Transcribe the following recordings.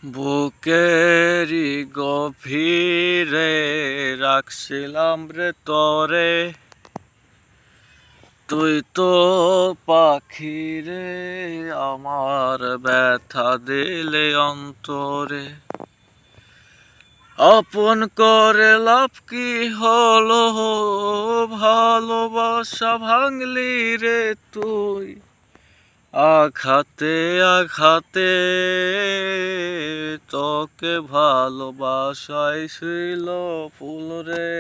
বুকেরই গভীরে রাখছিলাম রে তরে, তুই তো পাখি রে আমার ব্যথা দিলে অন্তরে। আপন করে লাভ কি হলো, ভালোবাসা ভাঙলি রে তুই। আঘাতে আঘাতে তোকে ভালোবাসাই ছিল ফুল রে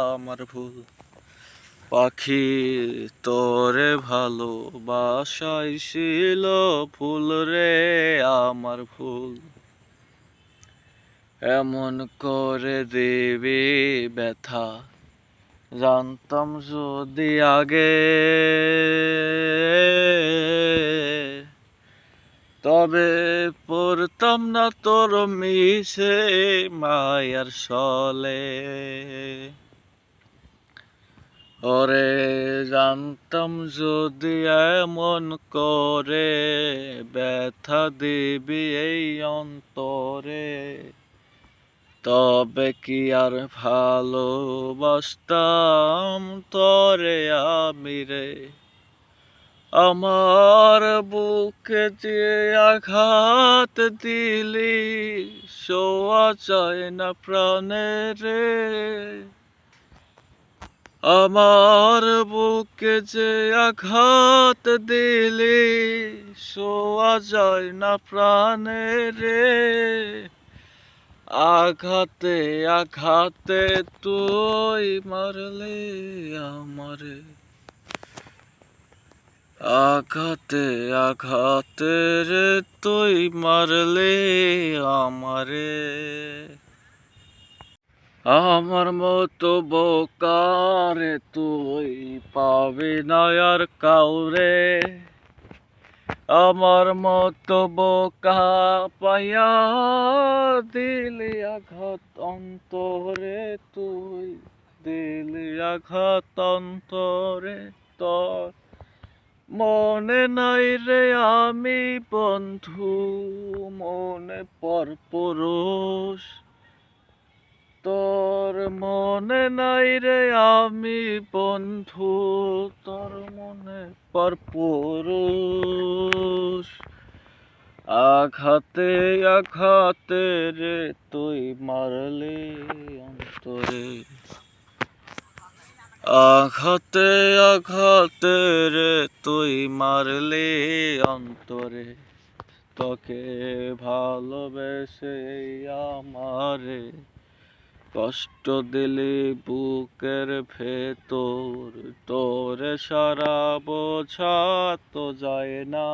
আমার ভুল। পাখি তোরে ভালোবাসাই ছিল ফুল রে আমার ভুল। এমন করে দিবি ব্যথা জানতাম যদি আগে, তবে পড়তাম না তোর মিশে মায়ার সলে। ওরে জানতাম যদি এমন করে ব্যথা দিবি এই অন্তরে, তবে কি আর ভালোবাসতাম তোরে আমি রে। আমার বুকে যে আঘাত দিলি সওয়া যায় না প্রাণে রে। আমার বুকে যে আঘাত দিলি সওয়া যায় না প্রাণে রে। আঘাতে আঘাতে তুই মারলি আমারে, আঘাতে আঘাতে রে তুই মারলি আমারে। আমার মতো বোকারে তুই পাবি না আর কাউরে। আমার মতো বোকা পাইয়া দিলি আঘাত অন্তরে তুই, দিলি আঘাত অন্তরে। তোর মনে নাই রে আমি বন্ধু, মনে পর পুরুষ। তোর মনে নাই রে আমি বন্ধু, তোর মনে পর পুরুষ। আঘাতে আঘাতে রে তুই মারলি অন্তরে, আঘাতে আঘাতে রে তুই মারলি অন্তরে। তোকে ভালোবেসে আমারে কষ্ট দিলি বুকের ভেতর, তোরে সারা বোঝা তো যায় না।